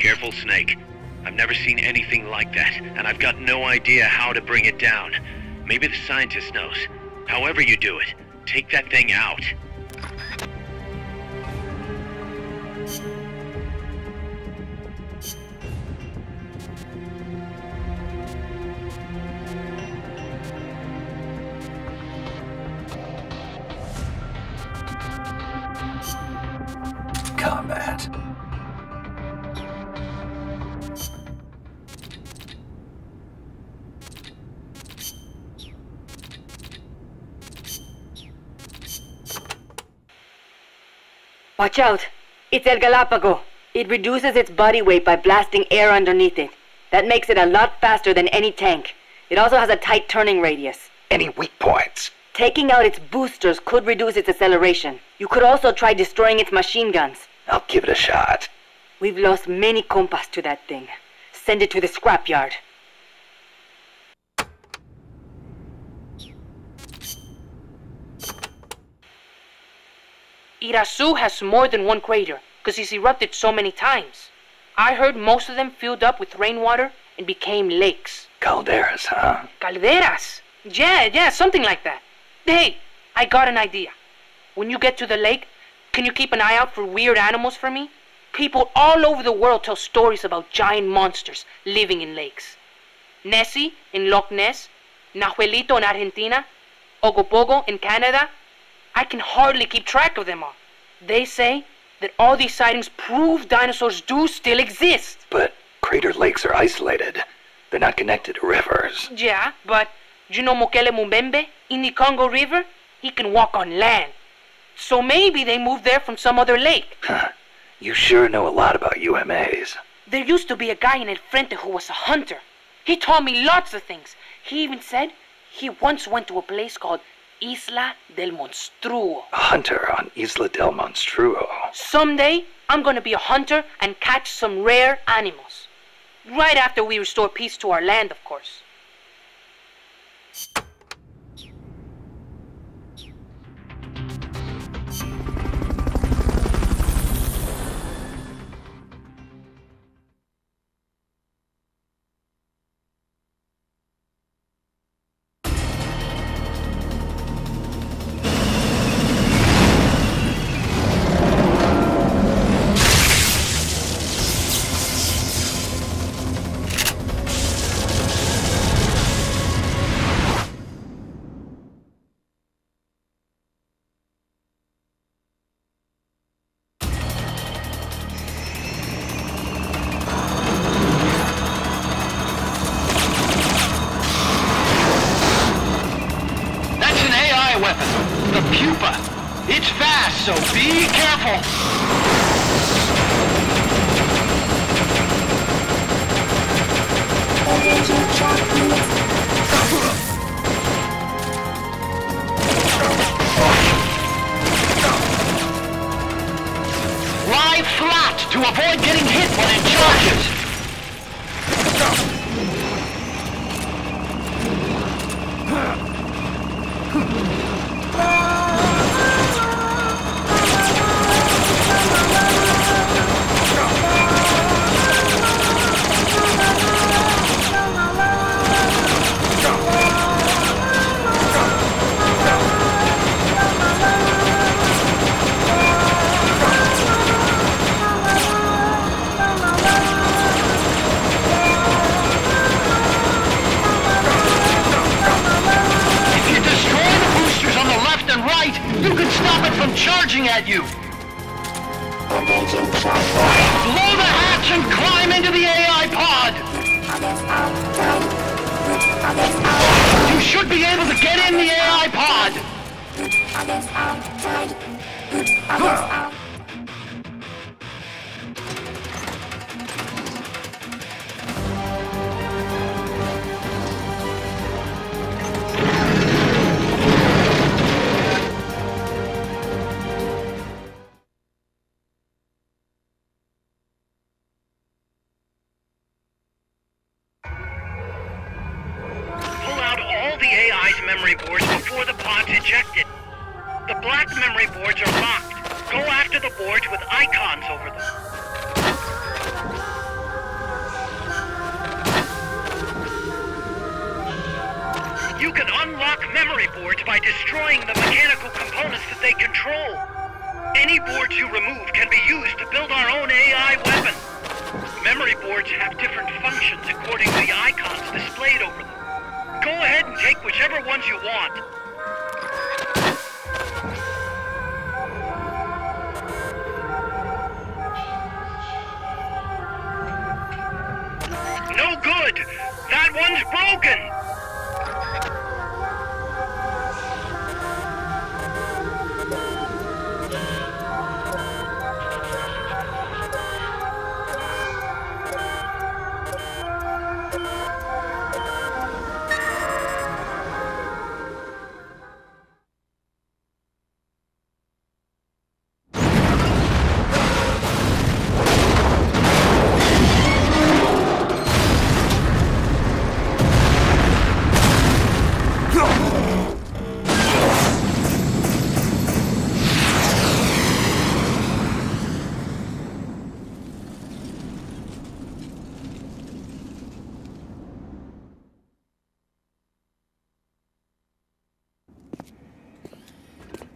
Careful, Snake. I've never seen anything like that, and I've got no idea how to bring it down. Maybe the scientist knows. However you do it, take that thing out. Combat. Watch out! It's El Galapago. It reduces its body weight by blasting air underneath it. That makes it a lot faster than any tank. It also has a tight turning radius. Any weak points? Taking out its boosters could reduce its acceleration. You could also try destroying its machine guns. I'll give it a shot. We've lost many compas to that thing. Send it to the scrapyard. Irasu has more than one crater, because he's erupted so many times. I heard most of them filled up with rainwater and became lakes. Calderas, huh? Calderas? Yeah, something like that. Hey, I got an idea. When you get to the lake, can you keep an eye out for weird animals for me? People all over the world tell stories about giant monsters living in lakes. Nessie in Loch Ness, Nahuelito in Argentina, Ogopogo in Canada. I can hardly keep track of them all. They say that all these sightings prove dinosaurs do still exist. But crater lakes are isolated. They're not connected to rivers. Yeah, but you know Mokele Mumbembe in the Congo River? He can walk on land. So maybe they moved there from some other lake. Huh. You sure know a lot about UMAs. There used to be a guy in El Frente who was a hunter. He taught me lots of things. He even said he once went to a place called Isla del Monstruo. A hunter on Isla del Monstruo. Someday, I'm gonna be a hunter and catch some rare animals. Right after we restore peace to our land, of course. The pupa. It's fast, so be careful. Lie flat to avoid getting hit when it charges. Charging at you! Blow the hatch and climb into the AI pod! You should be able to get in the AI pod! Memory boards before the pod's ejected. The black memory boards are locked. Go after the boards with icons over them. memory boards by destroying the mechanical components that they control. Any boards you remove can be used to build our own AI weapon. Memory boards have different functions according to the icons displayed over them. Go ahead and take whichever ones you want. No good! That one's broken!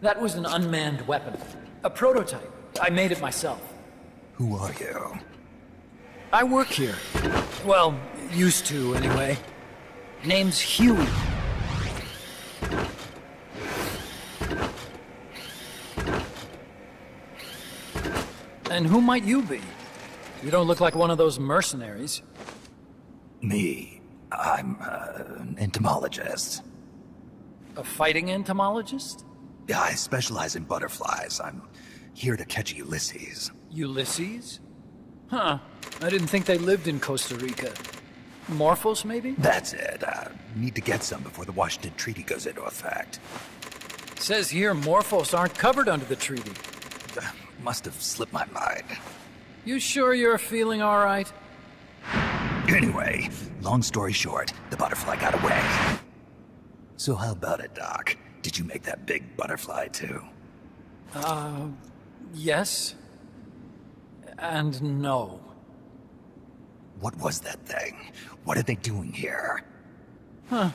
That was an unmanned weapon. A prototype. I made it myself. Who are you? I work here. Well, used to, anyway. Name's Huey. And who might you be? You don't look like one of those mercenaries. Me. I'm an entomologist. A fighting entomologist? Yeah, I specialize in butterflies. I'm here to catch Ulysses. Ulysses? Huh. I didn't think they lived in Costa Rica. Morphos, maybe? That's it. Need to get some before the Washington Treaty goes into effect. Says here Morphos aren't covered under the treaty. Must have slipped my mind. You sure you're feeling all right? Anyway, long story short, the butterfly got away. So how about it, Doc? Did you make that big butterfly too? Yes. And no. What was that thing? What are they doing here? Huh.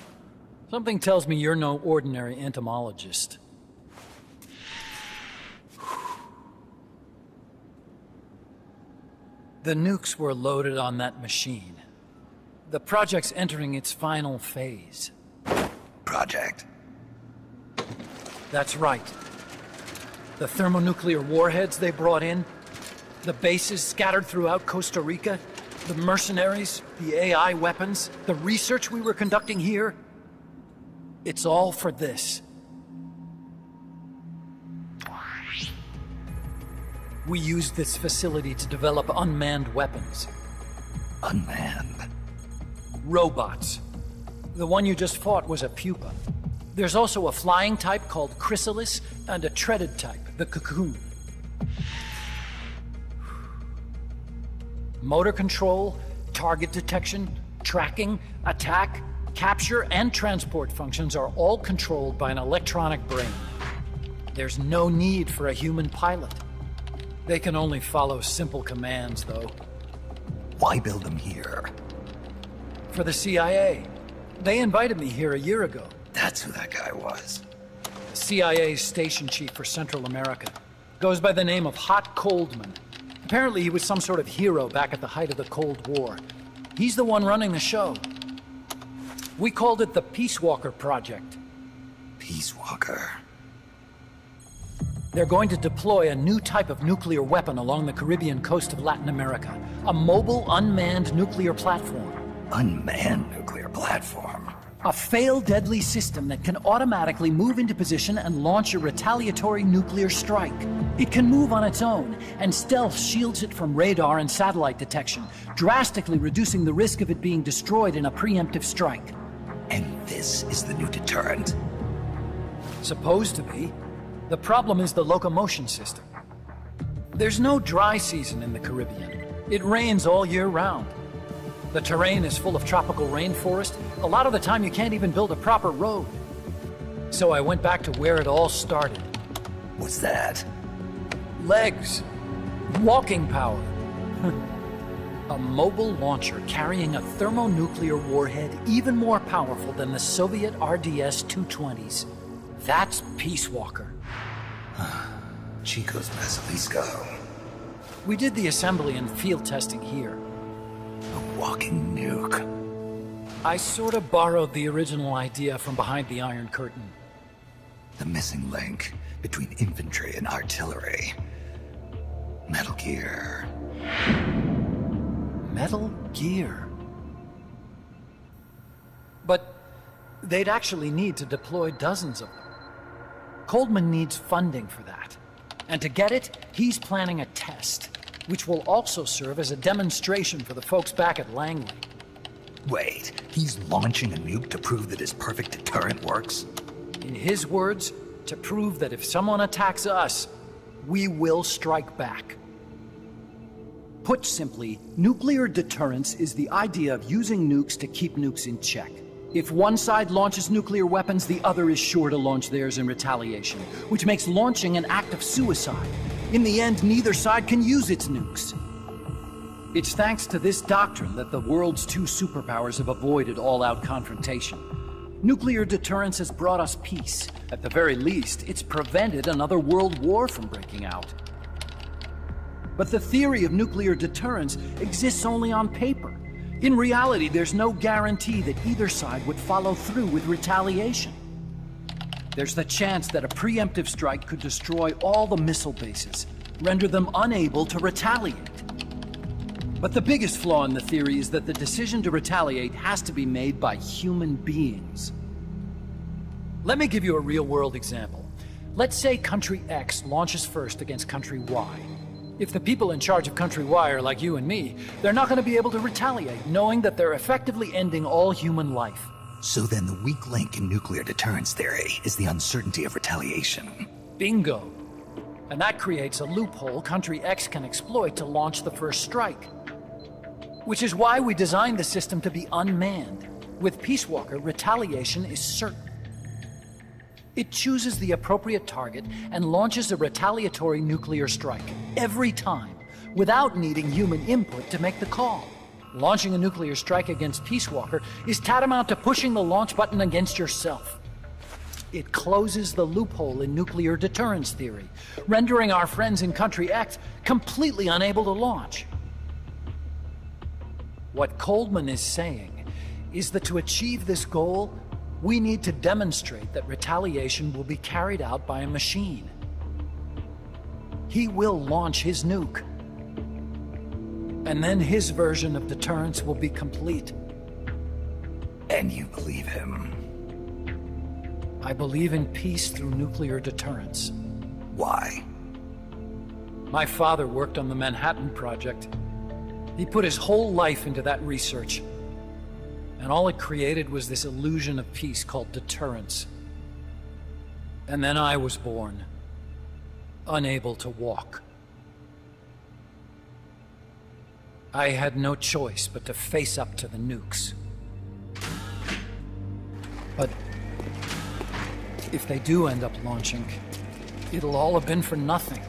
Something tells me you're no ordinary entomologist. The nukes were loaded on that machine. The project's entering its final phase. Project? That's right. The thermonuclear warheads they brought in, the bases scattered throughout Costa Rica, the mercenaries, the AI weapons, the research we were conducting here. It's all for this. We used this facility to develop unmanned weapons. Unmanned? Robots. The one you just fought was a pupa. There's also a flying type called Chrysalis, and a treaded type, the Cocoon. Motor control, target detection, tracking, attack, capture, and transport functions are all controlled by an electronic brain. There's no need for a human pilot. They can only follow simple commands, though. Why build them here? For the CIA. They invited me here a year ago. That's who that guy was. The CIA's station chief for Central America. Goes by the name of Hot Coldman. Apparently he was some sort of hero back at the height of the Cold War. He's the one running the show. We called it the Peace Walker Project. Peace Walker? They're going to deploy a new type of nuclear weapon along the Caribbean coast of Latin America. A mobile, unmanned nuclear platform. Unmanned nuclear platform? A fail-deadly system that can automatically move into position and launch a retaliatory nuclear strike. It can move on its own, and stealth shields it from radar and satellite detection, drastically reducing the risk of it being destroyed in a preemptive strike. And this is the new deterrent? Supposed to be. The problem is the locomotion system. There's no dry season in the Caribbean. It rains all year round. The terrain is full of tropical rainforest. A lot of the time you can't even build a proper road. So I went back to where it all started. What's that? Legs. Walking power. A mobile launcher carrying a thermonuclear warhead even more powerful than the Soviet RDS-220s. That's Peace Walker. Chico's Basilisco. We did the assembly and field testing here. A walking nuke. I sort of borrowed the original idea from behind the Iron Curtain. The missing link between infantry and artillery. Metal Gear. Metal Gear. But they'd actually need to deploy dozens of them. Coldman needs funding for that. And to get it, he's planning a test, which will also serve as a demonstration for the folks back at Langley. Wait, he's launching a nuke to prove that his perfect deterrent works? In his words, to prove that if someone attacks us, we will strike back. Put simply, nuclear deterrence is the idea of using nukes to keep nukes in check. If one side launches nuclear weapons, the other is sure to launch theirs in retaliation, which makes launching an act of suicide. In the end, neither side can use its nukes. It's thanks to this doctrine that the world's two superpowers have avoided all-out confrontation. Nuclear deterrence has brought us peace. At the very least, it's prevented another world war from breaking out. But the theory of nuclear deterrence exists only on paper. In reality, there's no guarantee that either side would follow through with retaliation. There's the chance that a preemptive strike could destroy all the missile bases, render them unable to retaliate. But the biggest flaw in the theory is that the decision to retaliate has to be made by human beings. Let me give you a real-world example. Let's say Country X launches first against Country Y. If the people in charge of Country Y are like you and me, they're not going to be able to retaliate, knowing that they're effectively ending all human life. So then the weak link in nuclear deterrence theory is the uncertainty of retaliation. Bingo. And that creates a loophole Country X can exploit to launch the first strike. Which is why we designed the system to be unmanned. With Peace Walker, retaliation is certain. It chooses the appropriate target and launches a retaliatory nuclear strike every time, without needing human input to make the call. Launching a nuclear strike against Peace Walker is tantamount to pushing the launch button against yourself. It closes the loophole in nuclear deterrence theory, rendering our friends in Country X completely unable to launch. What Coldman is saying is that to achieve this goal, we need to demonstrate that retaliation will be carried out by a machine. He will launch his nuke. And then his version of deterrence will be complete. And you believe him? I believe in peace through nuclear deterrence. Why? My father worked on the Manhattan Project. He put his whole life into that research. And all it created was this illusion of peace called deterrence. And then I was born, unable to walk. I had no choice but to face up to the nukes. But if they do end up launching, it'll all have been for nothing.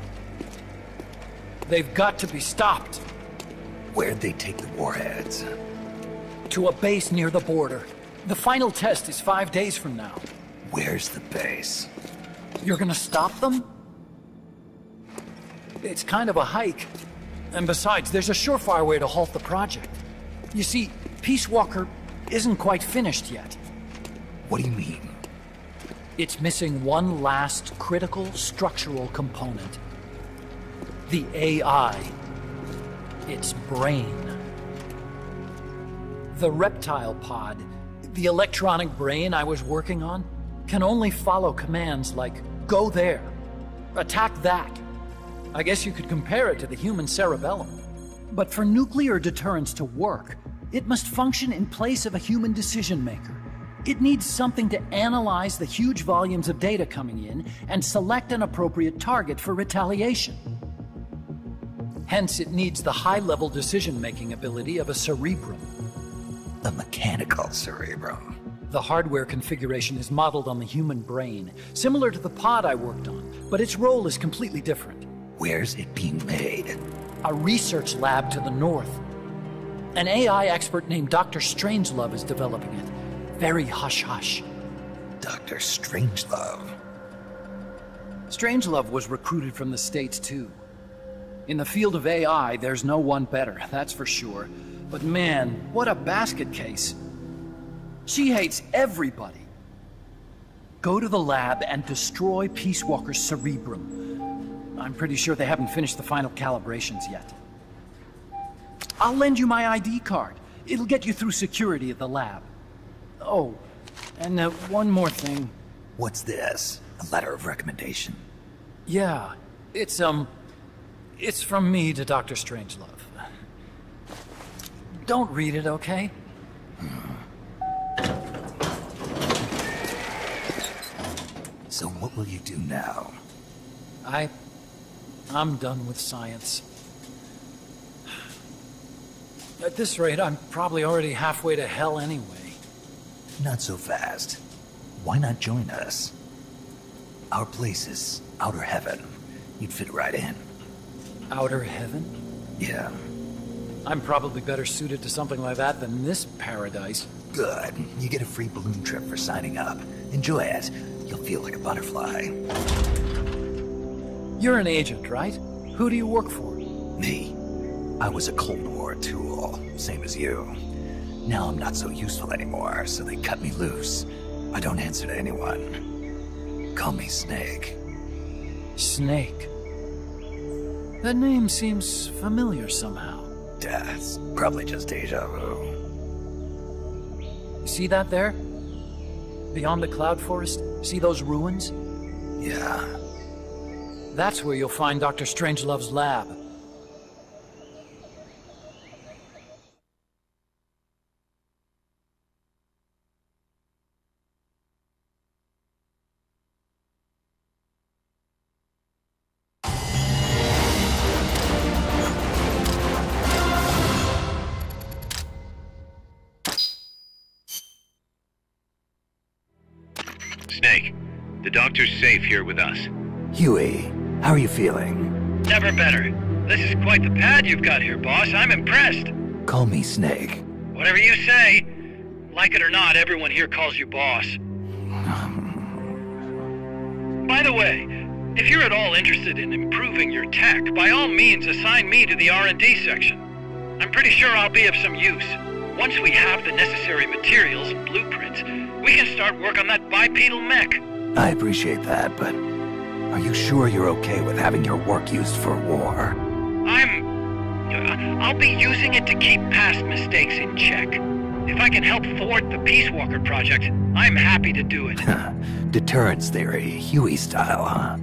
They've got to be stopped. Where'd they take the warheads? To a base near the border. The final test is 5 days from now. Where's the base? You're gonna stop them? It's kind of a hike. And besides, there's a surefire way to halt the project. You see, Peace Walker isn't quite finished yet. What do you mean? It's missing one last critical structural component. The AI. Its brain. The reptile pod, the electronic brain I was working on, can only follow commands like, go there, attack that. I guess you could compare it to the human cerebellum. But for nuclear deterrence to work, it must function in place of a human decision maker. It needs something to analyze the huge volumes of data coming in and select an appropriate target for retaliation. Hence, it needs the high-level decision-making ability of a cerebrum. A mechanical cerebrum. The hardware configuration is modeled on the human brain, similar to the pod I worked on, but its role is completely different. Where's it being made? A research lab to the north. An AI expert named Dr. Strangelove is developing it. Very hush-hush. Dr. Strangelove. Strangelove was recruited from the States, too. In the field of AI, there's no one better, that's for sure. But man, what a basket case. She hates everybody. Go to the lab and destroy Peace Walker's cerebrum. I'm pretty sure they haven't finished the final calibrations yet. I'll lend you my ID card. It'll get you through security at the lab. Oh, and one more thing. What's this? A letter of recommendation? Yeah, it's from me to Dr. Strangelove. Don't read it, okay? So what will you do now? I'm done with science. At this rate, I'm probably already halfway to hell anyway. Not so fast. Why not join us? Our place is outer heaven. You'd fit right in. Outer heaven? Yeah. I'm probably better suited to something like that than this paradise. Good. You get a free balloon trip for signing up. Enjoy it. You'll feel like a butterfly. You're an agent, right? Who do you work for? Me? I was a Cold War tool, same as you. Now I'm not so useful anymore, so they cut me loose. I don't answer to anyone. Call me Snake. Snake? That name seems familiar somehow. That's probably just deja vu. You see that there? Beyond the cloud forest? See those ruins? Yeah. That's where you'll find Dr. Strangelove's lab. Snake, the doctor's safe here with us. Huey, how are you feeling? Never better. This is quite the pad you've got here, boss. I'm impressed. Call me Snake. Whatever you say. Like it or not, everyone here calls you boss. By the way, if you're at all interested in improving your tech, by all means assign me to the R&D section. I'm pretty sure I'll be of some use. Once we have the necessary materials and blueprints, we can start work on that bipedal mech. I appreciate that, but are you sure you're okay with having your work used for war? I'll be using it to keep past mistakes in check. If I can help thwart the Peace Walker project, I'm happy to do it. Deterrence theory, Huey style, huh?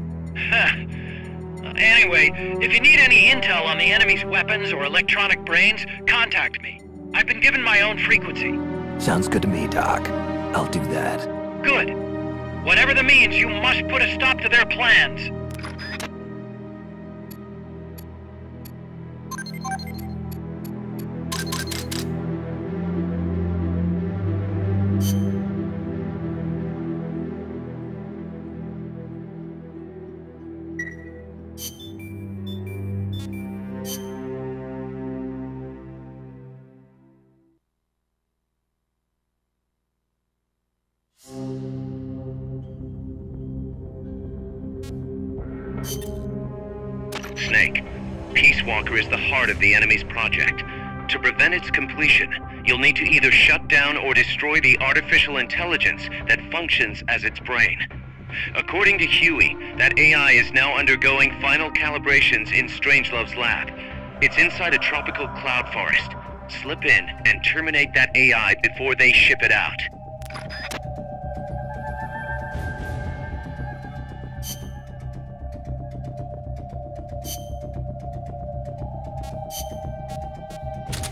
Anyway, if you need any intel on the enemy's weapons or electronic brains, contact me. I've been given my own frequency. Sounds good to me, Doc. I'll do that. Good. Whatever the means, you must put a stop to their plans. Snake, Peace Walker is the heart of the enemy's project. To prevent its completion, you'll need to either shut down or destroy the artificial intelligence that functions as its brain. According to Huey, that AI is now undergoing final calibrations in Strangelove's lab. It's inside a tropical cloud forest. Slip in and terminate that AI before they ship it out.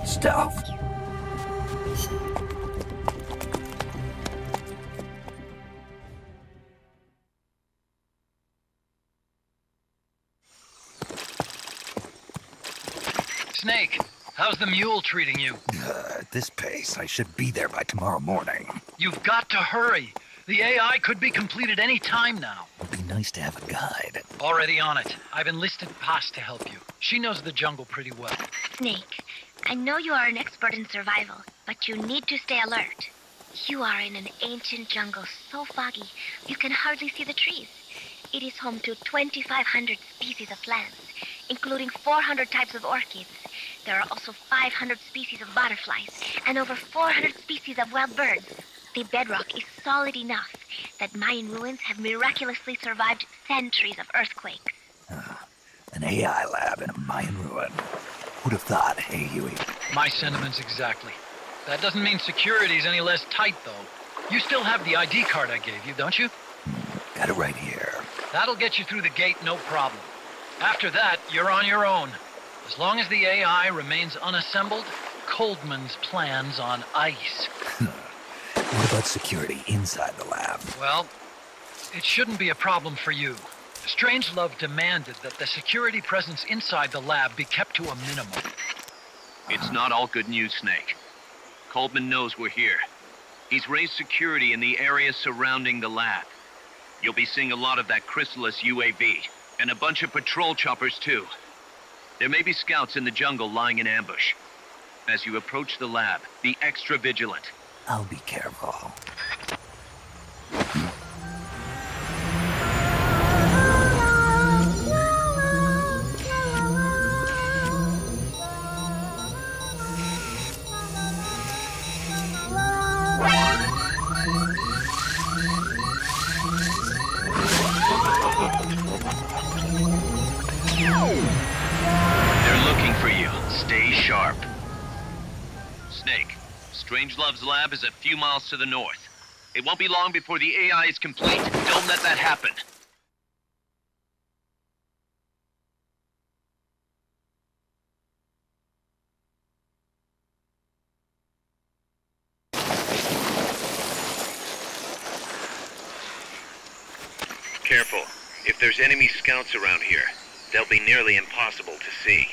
Stealth. Snake, how's the mule treating you? At this pace, I should be there by tomorrow morning. You've got to hurry. The AI could be completed any time now. It'd be nice to have a guide. Already on it. I've enlisted Paz to help you. She knows the jungle pretty well. Snake, I know you are an expert in survival, but you need to stay alert. You are in an ancient jungle so foggy, you can hardly see the trees. It is home to 2,500 species of plants, including 400 types of orchids. There are also 500 species of butterflies and over 400 species of wild birds. The bedrock is solid enough that Mayan ruins have miraculously survived centuries of earthquakes. An AI lab in a Mayan ruin. Who'd have thought, hey, Huey? My sentiments exactly. That doesn't mean security's any less tight, though. You still have the ID card I gave you, don't you? Got it right here. That'll get you through the gate, no problem. After that, you're on your own. As long as the AI remains unassembled, Coldman's plan's on ice. What about security inside the lab? Well, it shouldn't be a problem for you. Strangelove demanded that the security presence inside the lab be kept to a minimum. It's not all good news, Snake. Coldman knows we're here. He's raised security in the area surrounding the lab. You'll be seeing a lot of that Chrysalis UAV, and a bunch of patrol choppers too. There may be scouts in the jungle lying in ambush. As you approach the lab, be extra vigilant. I'll be careful. They're looking for you. Stay sharp. Snake, Strangelove's lab is a few miles to the north. It won't be long before the AI is complete. Don't let that happen. Careful. If there's enemy scouts around here, they'll be nearly impossible to see.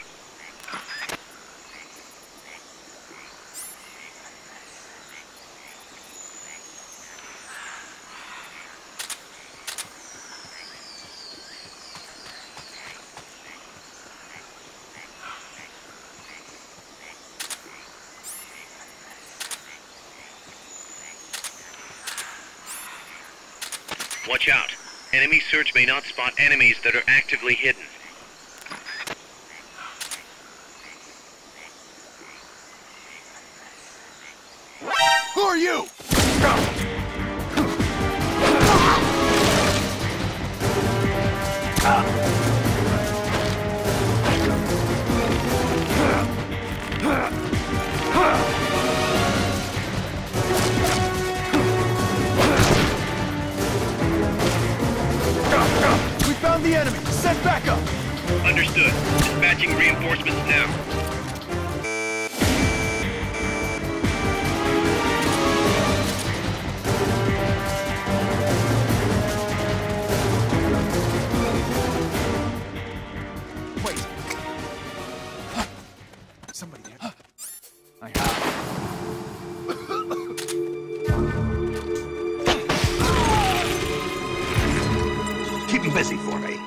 Watch out. Enemy search may not spot enemies that are actively hidden. Who are you? We found the enemy! Send backup! Understood. Dispatching reinforcements now. Wait. Somebody there. I have. Keep him busy for me.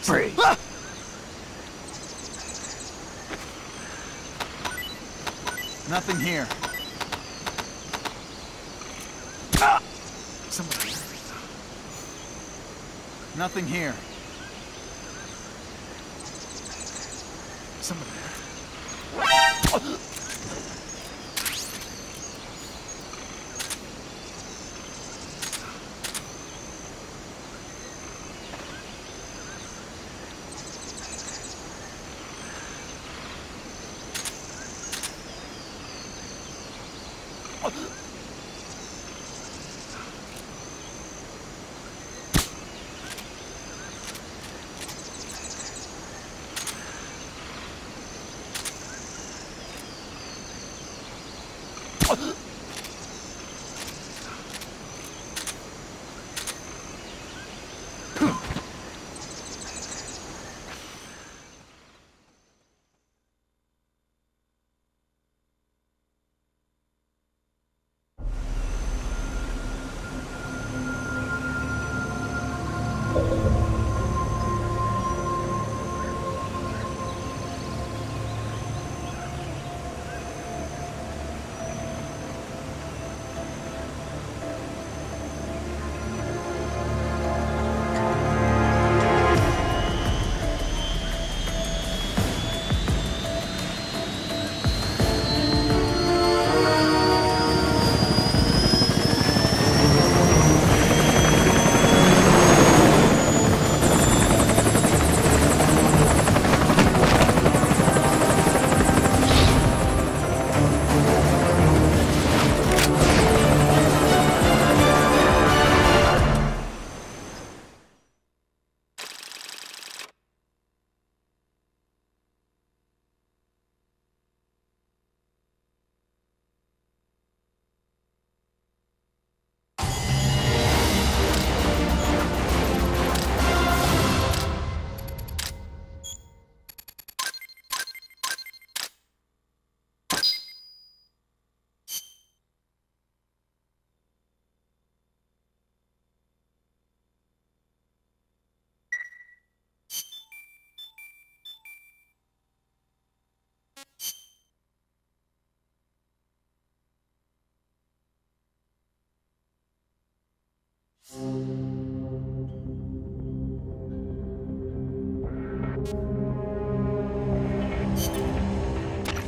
Free. Nothing here. Somebody. Nothing here. Somebody there.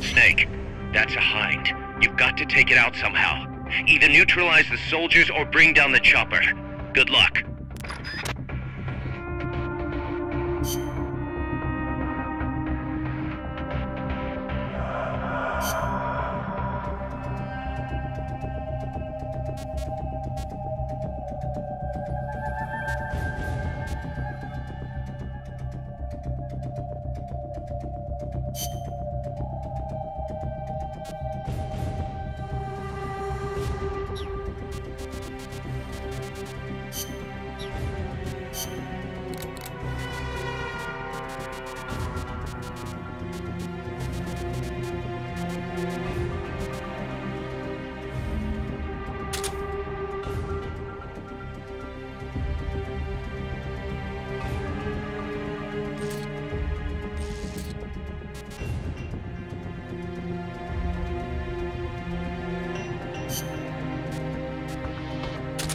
Snake, that's a hind. You've got to take it out somehow. Either neutralize the soldiers or bring down the chopper. Good luck.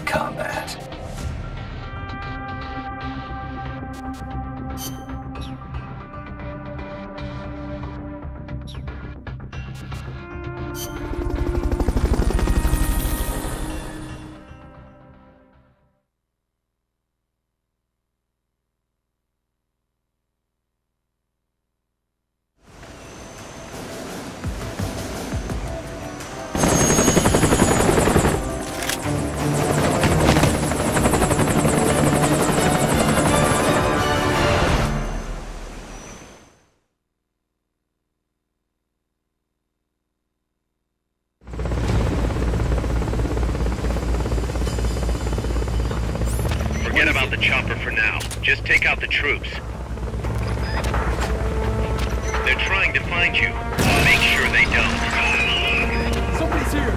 Combat. Forget about the chopper for now. Just take out the troops. They're trying to find you. Make sure they don't. Somebody's here!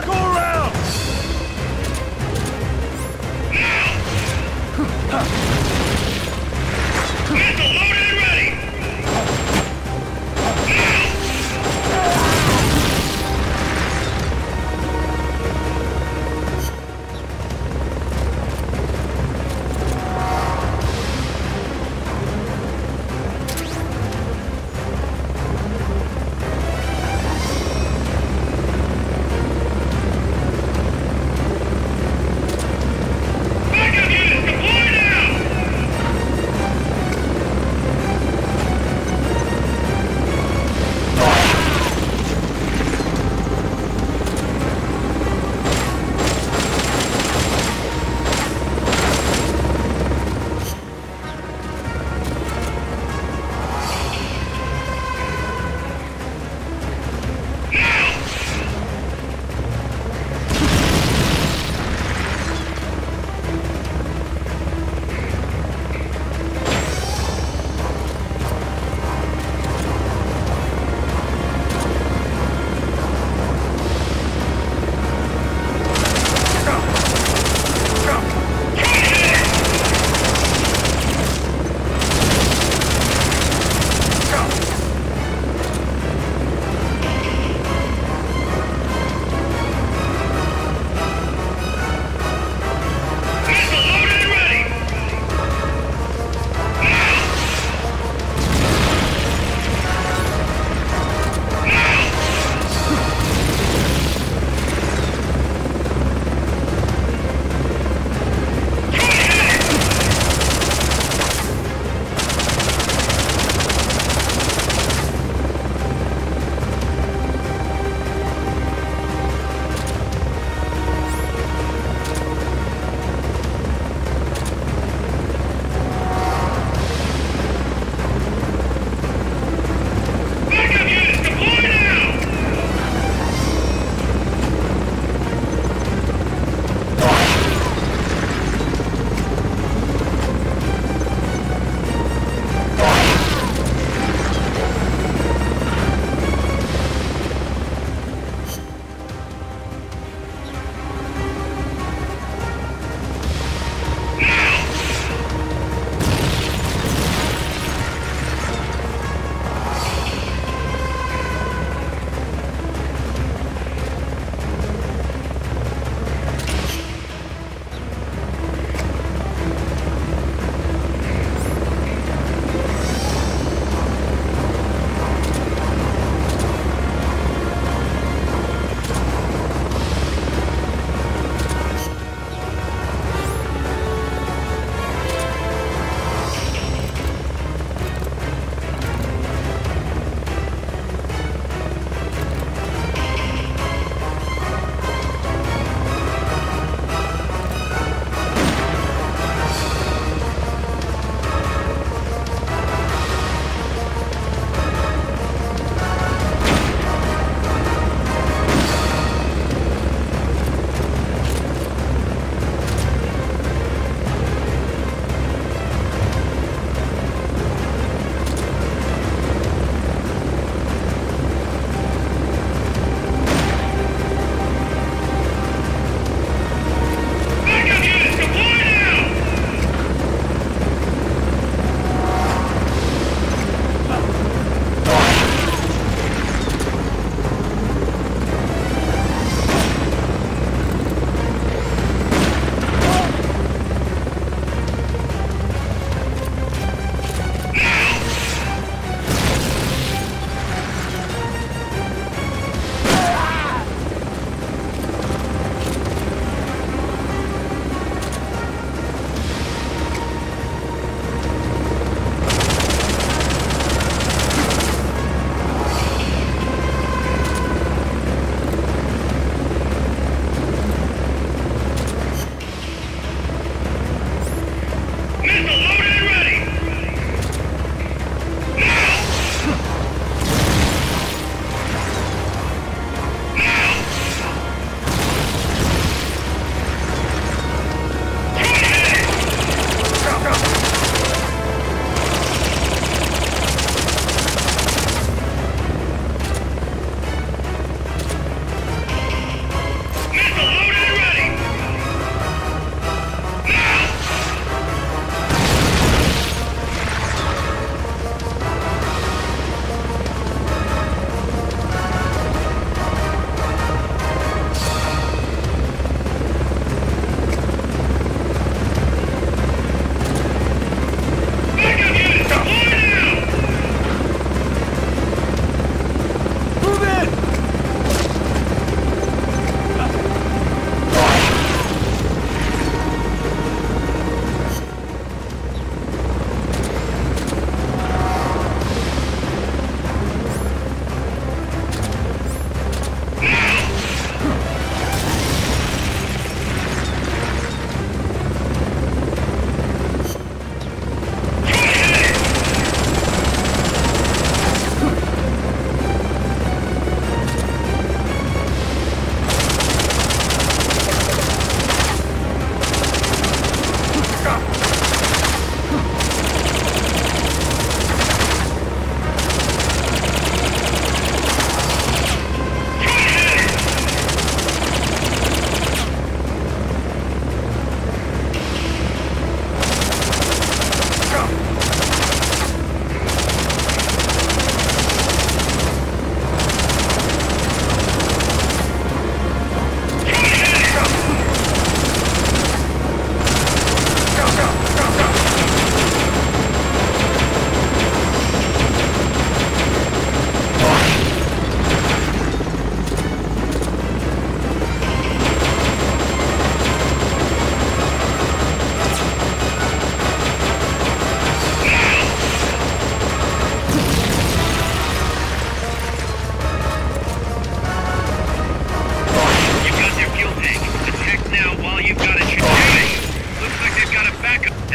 Go around! Missile loaded and ready!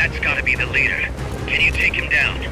That's gotta be the leader. Can you take him down?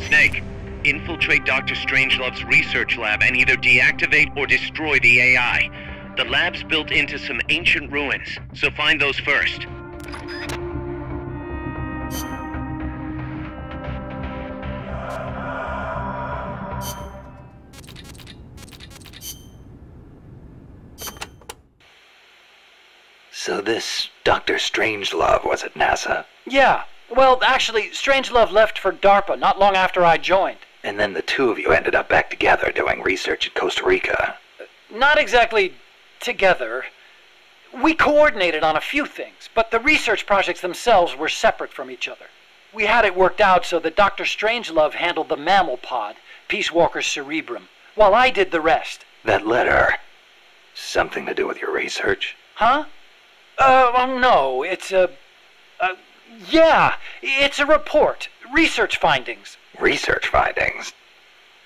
Snake, infiltrate Dr. Strangelove's research lab and either deactivate or destroy the AI. The lab's built into some ancient ruins, so find those first. So this Dr. Strangelove was at NASA? Yeah. Well, actually, Strangelove left for DARPA not long after I joined. And then the two of you ended up back together doing research in Costa Rica. Not exactly together. We coordinated on a few things, but the research projects themselves were separate from each other. We had it worked out so that Dr. Strangelove handled the mammal pod, Peace Walker's cerebrum, while I did the rest. That letter, something to do with your research? Huh? No, it's yeah, it's a report. Research findings. Research findings?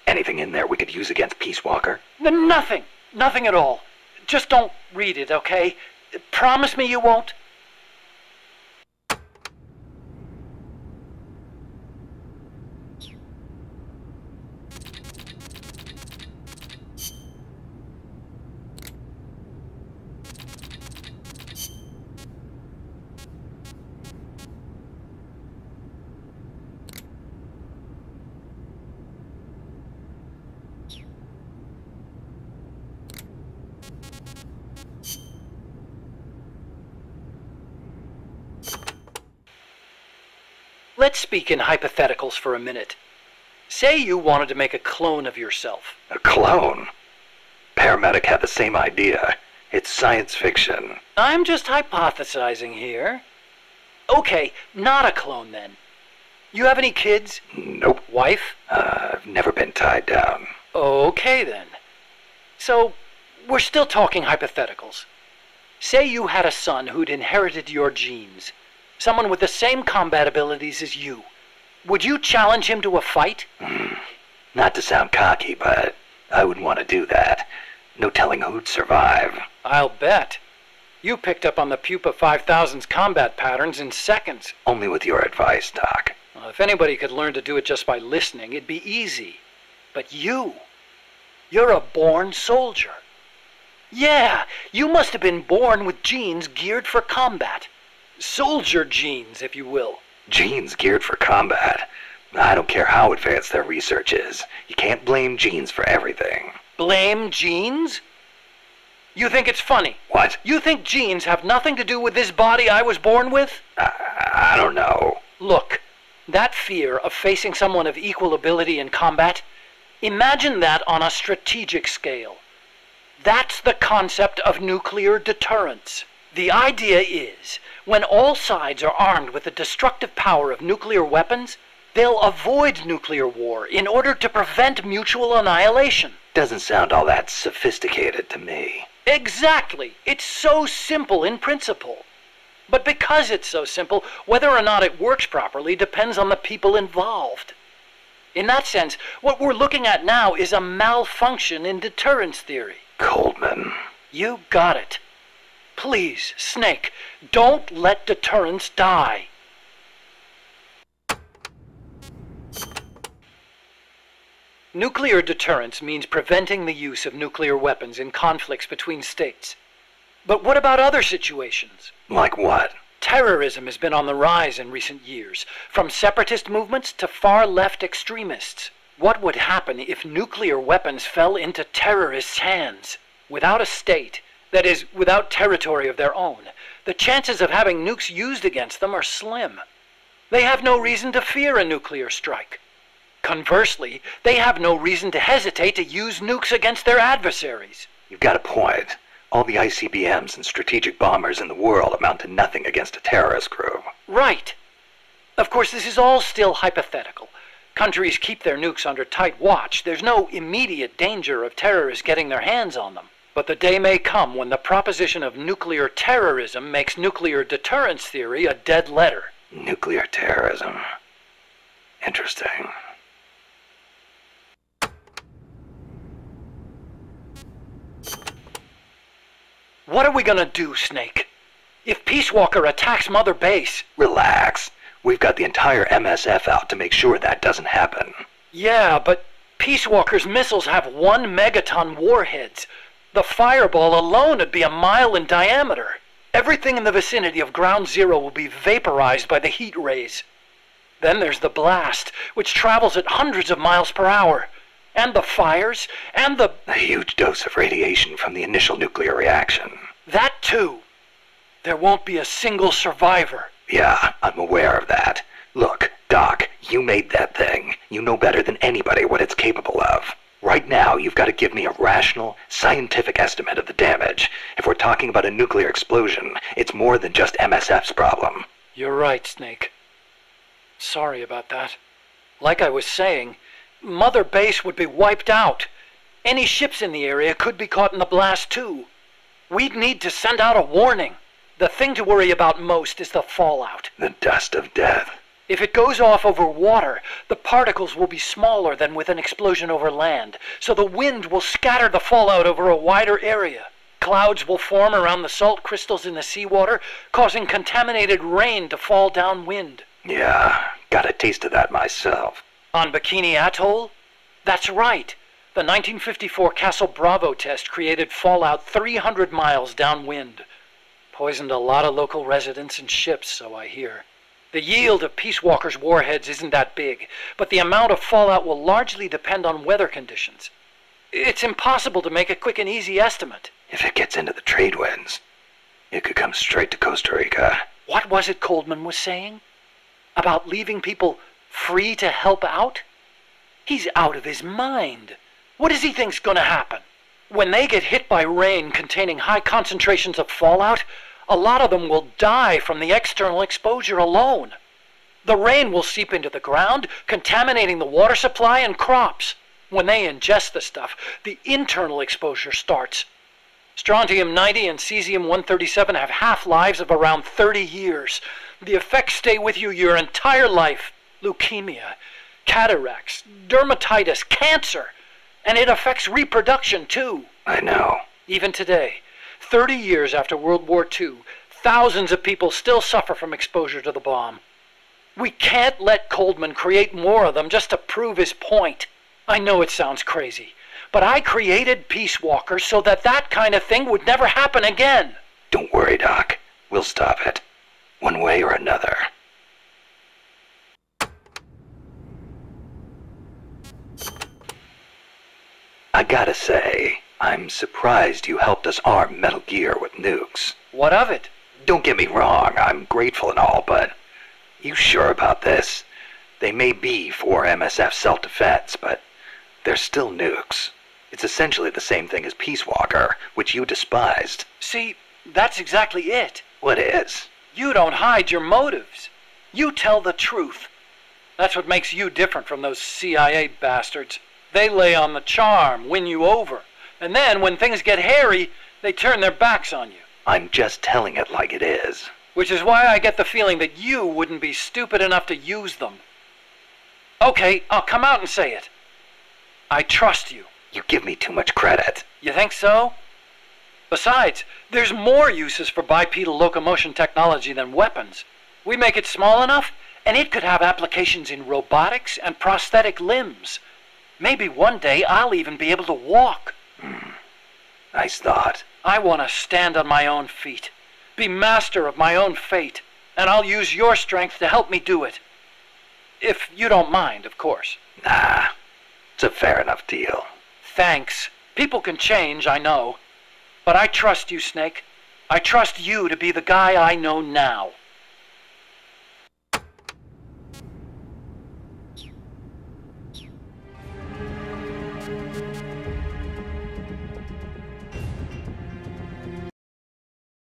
Anything in there we could use against Peace Walker? Nothing. Nothing at all. Just don't read it, okay? Promise me you won't? Let's speak in hypotheticals for a minute. Say you wanted to make a clone of yourself. A clone? Paramedic had the same idea. It's science fiction. I'm just hypothesizing here. Okay, not a clone then. You have any kids? Nope. Wife? I've never been tied down. Okay then. So, we're still talking hypotheticals. Say you had a son who'd inherited your genes. Someone with the same combat abilities as you. Would you challenge him to a fight? Not to sound cocky, but I wouldn't want to do that. No telling who'd survive. I'll bet. You picked up on the Pupa 5000's combat patterns in seconds. Only with your advice, Doc. Well, if anybody could learn to do it just by listening, it'd be easy. But you're a born soldier. Yeah, you must have been born with genes geared for combat. Soldier genes, if you will. Genes geared for combat? I don't care how advanced their research is. You can't blame genes for everything. Blame genes? You think it's funny? What? You think genes have nothing to do with this body I was born with? I don't know. Look, that fear of facing someone of equal ability in combat, imagine that on a strategic scale. That's the concept of nuclear deterrence. The idea is, when all sides are armed with the destructive power of nuclear weapons, they'll avoid nuclear war in order to prevent mutual annihilation. Doesn't sound all that sophisticated to me. Exactly. It's so simple in principle. But because it's so simple, whether or not it works properly depends on the people involved. In that sense, what we're looking at now is a malfunction in deterrence theory. Coldman. You got it. Please, Snake, don't let deterrence die. Nuclear deterrence means preventing the use of nuclear weapons in conflicts between states. But what about other situations? Like what? Terrorism has been on the rise in recent years, from separatist movements to far-left extremists. What would happen if nuclear weapons fell into terrorists' hands? Without a state, that is, without territory of their own, the chances of having nukes used against them are slim. They have no reason to fear a nuclear strike. Conversely, they have no reason to hesitate to use nukes against their adversaries. You've got a point. All the ICBMs and strategic bombers in the world amount to nothing against a terrorist group. Right. Of course, this is all still hypothetical. Countries keep their nukes under tight watch. There's no immediate danger of terrorists getting their hands on them. But the day may come when the proposition of nuclear terrorism makes nuclear deterrence theory a dead letter. Nuclear terrorism. Interesting. What are we gonna do, Snake? If Peace Walker attacks Mother Base... Relax. We've got the entire MSF out to make sure that doesn't happen. Yeah, but Peace Walker's missiles have 1 megaton warheads. The fireball alone would be a mile in diameter. Everything in the vicinity of Ground Zero will be vaporized by the heat rays. Then there's the blast, which travels at hundreds of miles per hour. And the fires, and the... A huge dose of radiation from the initial nuclear reaction. That too. There won't be a single survivor. Yeah, I'm aware of that. Look, Doc, you made that thing. You know better than anybody what it's capable of. Right now, you've got to give me a rational, scientific estimate of the damage. If we're talking about a nuclear explosion, it's more than just MSF's problem. You're right, Snake. Sorry about that. Like I was saying, Mother Base would be wiped out. Any ships in the area could be caught in the blast too. We'd need to send out a warning. The thing to worry about most is the fallout. The dust of death. If it goes off over water, the particles will be smaller than with an explosion over land, so the wind will scatter the fallout over a wider area. Clouds will form around the salt crystals in the seawater, causing contaminated rain to fall downwind. Yeah, got a taste of that myself. On Bikini Atoll? That's right. The 1954 Castle Bravo test created fallout 300 miles downwind. Poisoned a lot of local residents and ships, so I hear. The yield of Peace Walker's warheads isn't that big, but the amount of fallout will largely depend on weather conditions. It's impossible to make a quick and easy estimate. If it gets into the trade winds, it could come straight to Costa Rica. What was it Coldman was saying? About leaving people free to help out? He's out of his mind. What does he think's gonna happen? When they get hit by rain containing high concentrations of fallout, a lot of them will die from the external exposure alone. The rain will seep into the ground, contaminating the water supply and crops. When they ingest the stuff, the internal exposure starts. Strontium-90 and cesium-137 have half-lives of around 30 years. The effects stay with you your entire life. Leukemia, cataracts, dermatitis, cancer. And it affects reproduction, too. I know. Even today, 30 years after World War II, thousands of people still suffer from exposure to the bomb. We can't let Coldman create more of them just to prove his point. I know it sounds crazy, but I created Peace Walker so that that kind of thing would never happen again. Don't worry, Doc. We'll stop it. One way or another. I gotta say, I'm surprised you helped us arm Metal Gear with nukes. What of it? Don't get me wrong, I'm grateful and all, but you sure about this? They may be for MSF self-defense, but they're still nukes. It's essentially the same thing as Peace Walker, which you despised. See, that's exactly it. What is? You don't hide your motives. You tell the truth. That's what makes you different from those CIA bastards. They lay on the charm, win you over. And then, when things get hairy, they turn their backs on you. I'm just telling it like it is. Which is why I get the feeling that you wouldn't be stupid enough to use them. Okay, I'll come out and say it. I trust you. You give me too much credit. You think so? Besides, there's more uses for bipedal locomotion technology than weapons. We make it small enough, and it could have applications in robotics and prosthetic limbs. Maybe one day I'll even be able to walk. Nice thought. I want to stand on my own feet, be master of my own fate, and I'll use your strength to help me do it. If you don't mind, of course. Nah, it's a fair enough deal. Thanks. People can change, I know. But I trust you, Snake. I trust you to be the guy I know now.